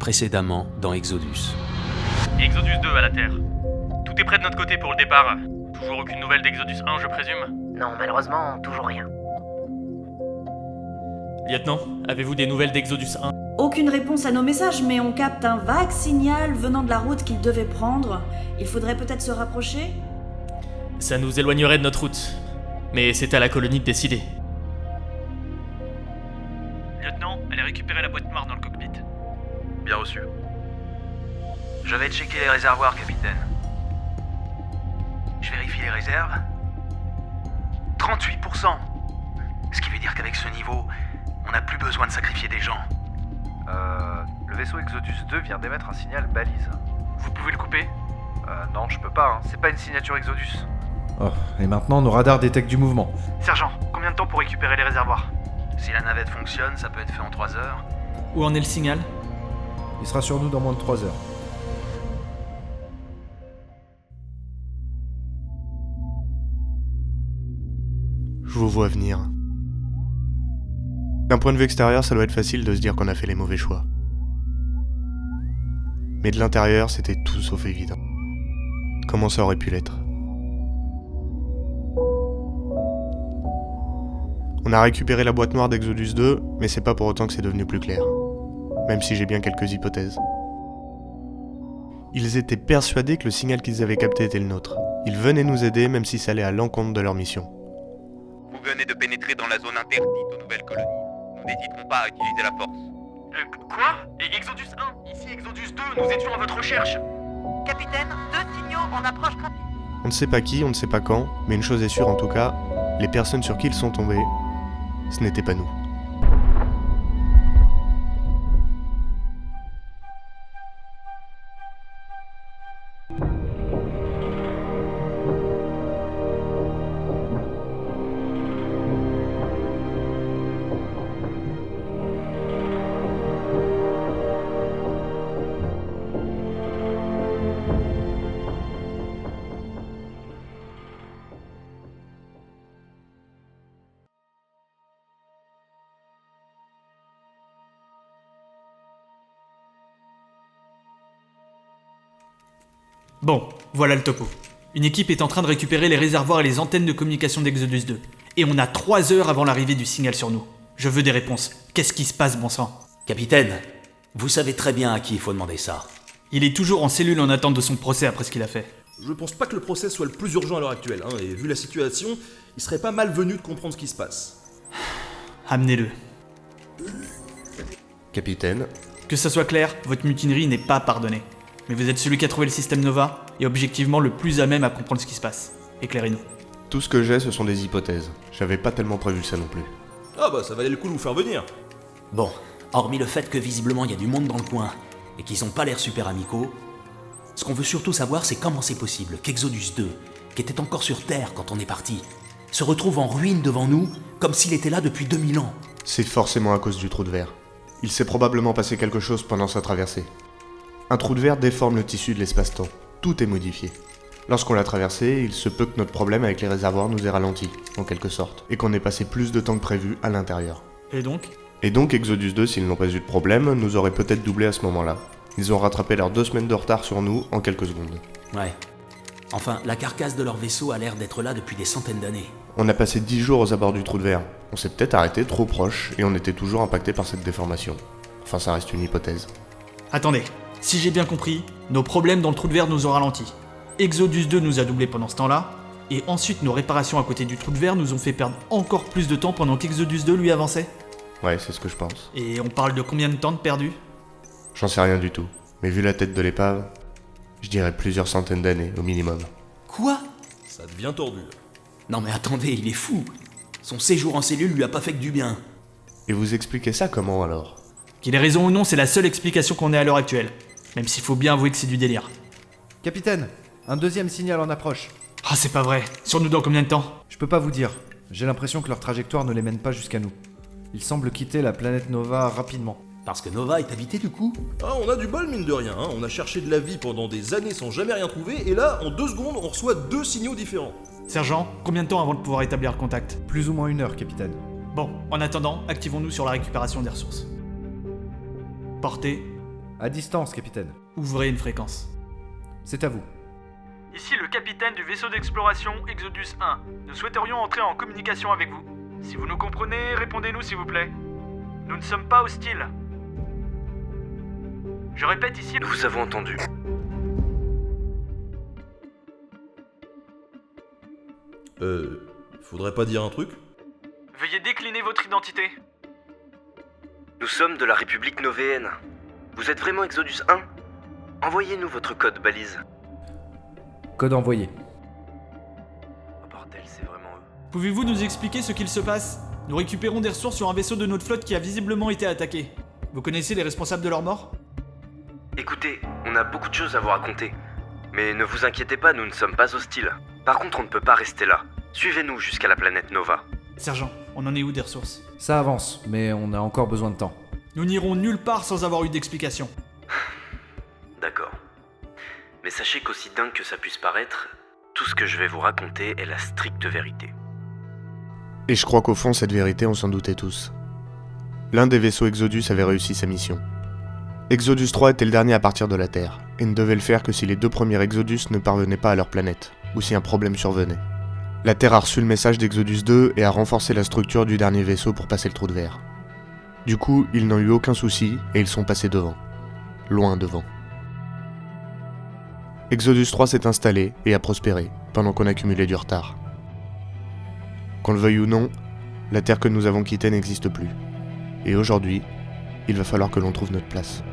Précédemment dans Exodus. Exodus 2 à la Terre. Tout est prêt de notre côté pour le départ. Toujours aucune nouvelle d'Exodus 1, je présume? Non, malheureusement, toujours rien. Lieutenant, avez-vous des nouvelles d'Exodus 1? Aucune réponse à nos messages, mais on capte un vague signal venant de la route qu'il devait prendre. Il faudrait peut-être se rapprocher? Ça nous éloignerait de notre route. Mais c'est à la colonie de décider. Lieutenant, allez récupérer la boîte noire dans le cockpit. Bien reçu. Je vais checker les réservoirs, capitaine. Je vérifie les réserves. 38%. Ce qui veut dire qu'avec ce niveau, on n'a plus besoin de sacrifier des gens. Le vaisseau Exodus 2 vient d'émettre un signal balise. Vous pouvez le couper? Non, je peux pas, hein. C'est pas une signature Exodus. Oh, et maintenant nos radars détectent du mouvement. Sergent, combien de temps pour récupérer les réservoirs? Si la navette fonctionne, ça peut être fait en 3 heures. Où en est le signal? Il sera sur nous dans moins de 3 heures. Je vous vois venir. D'un point de vue extérieur, ça doit être facile de se dire qu'on a fait les mauvais choix. Mais de l'intérieur, c'était tout sauf évident. Comment ça aurait pu l'être? On a récupéré la boîte noire d'Exodus 2, mais c'est pas pour autant que c'est devenu plus clair. Même si j'ai bien quelques hypothèses. Ils étaient persuadés que le signal qu'ils avaient capté était le nôtre. Ils venaient nous aider même si ça allait à l'encontre de leur mission. Vous venez de pénétrer dans la zone interdite aux nouvelles colonies. Nous n'hésiterons pas à utiliser la force. Quoi? Et Exodus 1? Ici Exodus 2, nous étions à votre recherche. Capitaine, 2 signaux en approche rapide. On ne sait pas qui, on ne sait pas quand, mais une chose est sûre en tout cas, les personnes sur qui ils sont tombés, ce n'était pas nous. Bon, voilà le topo. Une équipe est en train de récupérer les réservoirs et les antennes de communication d'Exodus 2. Et on a 3 heures avant l'arrivée du signal sur nous. Je veux des réponses. Qu'est-ce qui se passe, bon sang? Capitaine, vous savez très bien à qui il faut demander ça. Il est toujours en cellule en attente de son procès après ce qu'il a fait. Je pense pas que le procès soit le plus urgent à l'heure actuelle, hein, et vu la situation, il serait pas malvenu de comprendre ce qui se passe. Amenez-le. Capitaine, Que ça soit clair, votre mutinerie n'est pas pardonnée. Mais vous êtes celui qui a trouvé le système Nova, et objectivement le plus à même à comprendre ce qui se passe. Éclairez-nous. tout ce que j'ai, ce sont des hypothèses. J'avais pas tellement prévu ça non plus. Ah bah ça valait le coup de vous faire venir. Bon, hormis le fait que visiblement il y a du monde dans le coin, et qu'ils ont pas l'air super amicaux, ce qu'on veut surtout savoir c'est comment c'est possible qu'Exodus 2, qui était encore sur Terre quand on est parti, se retrouve en ruine devant nous, comme s'il était là depuis 2000 ans. C'est forcément à cause du trou de verre. Il s'est probablement passé quelque chose pendant sa traversée. Un trou de verre déforme le tissu de l'espace-temps. Tout est modifié. Lorsqu'on l'a traversé, il se peut que notre problème avec les réservoirs nous ait ralenti, en quelque sorte, et qu'on ait passé plus de temps que prévu à l'intérieur. Et donc Exodus 2, s'ils n'ont pas eu de problème, nous aurait peut-être doublé à ce moment-là. Ils ont rattrapé leurs 2 semaines de retard sur nous en quelques secondes. Ouais. Enfin, la carcasse de leur vaisseau a l'air d'être là depuis des centaines d'années. On a passé 10 jours aux abords du trou de verre. On s'est peut-être arrêté trop proche, et on était toujours impacté par cette déformation. Enfin, ça reste une hypothèse. Attendez, si j'ai bien compris, nos problèmes dans le trou de verre nous ont ralenti. Exodus 2 nous a doublé pendant ce temps-là, et ensuite nos réparations à côté du trou de verre nous ont fait perdre encore plus de temps pendant qu'Exodus 2 lui avançait. Ouais, c'est ce que je pense. Et on parle de combien de temps de perdu? J'en sais rien du tout. Mais vu la tête de l'épave, je dirais plusieurs centaines d'années au minimum. Quoi? Ça devient tordu. Non mais attendez, il est fou. Son séjour en cellule lui a pas fait que du bien. Et vous expliquez ça comment alors? Qu'il ait raison ou non, c'est la seule explication qu'on ait à l'heure actuelle. Même s'il faut bien avouer que c'est du délire. Capitaine, un deuxième signal en approche. Ah, c'est pas vrai. Sur nous dans combien de temps? Je peux pas vous dire. J'ai l'impression que leur trajectoire ne les mène pas jusqu'à nous. Ils semblent quitter la planète Nova rapidement. Parce que Nova est habité du coup? Ah, on a du bol mine de rien, hein. On a cherché de la vie pendant des années sans jamais rien trouver, et là, en 2 secondes, on reçoit 2 signaux différents. Sergent, combien de temps avant de pouvoir établir le contact? Plus ou moins 1 heure, capitaine. Bon, en attendant, activons-nous sur la récupération des ressources. Portée, À distance, capitaine. Ouvrez une fréquence. C'est à vous. Ici le capitaine du vaisseau d'exploration Exodus 1. Nous souhaiterions entrer en communication avec vous. Si vous nous comprenez, répondez-nous s'il vous plaît. Nous ne sommes pas hostiles. Je répète ici... Nous vous avons entendu. Faudrait pas dire un truc? Veuillez décliner votre identité. Nous sommes de la République Novéenne. Vous êtes vraiment Exodus 1? Envoyez-nous votre code balise. Code envoyé. Oh bordel, c'est vraiment eux. Pouvez-vous nous expliquer ce qu'il se passe? Nous récupérons des ressources sur un vaisseau de notre flotte qui a visiblement été attaqué. Vous connaissez les responsables de leur mort? Écoutez, on a beaucoup de choses à vous raconter. Mais ne vous inquiétez pas, nous ne sommes pas hostiles. Par contre, on ne peut pas rester là. Suivez-nous jusqu'à la planète Nova. Sergent, on en est où des ressources? Ça avance, mais on a encore besoin de temps. Nous n'irons nulle part sans avoir eu d'explication. D'accord. Mais sachez qu'aussi dingue que ça puisse paraître, tout ce que je vais vous raconter est la stricte vérité. Et je crois qu'au fond, cette vérité, on s'en doutait tous. L'un des vaisseaux Exodus avait réussi sa mission. Exodus 3 était le dernier à partir de la Terre, et ne devait le faire que si les 2 premiers Exodus ne parvenaient pas à leur planète, ou si un problème survenait. La Terre a reçu le message d'Exodus 2 et a renforcé la structure du dernier vaisseau pour passer le trou de verre. Du coup, ils n'ont eu aucun souci, et ils sont passés devant. Loin devant. Exodus 3 s'est installé et a prospéré, pendant qu'on accumulait du retard. Qu'on le veuille ou non, la Terre que nous avons quittée n'existe plus. Et aujourd'hui, il va falloir que l'on trouve notre place.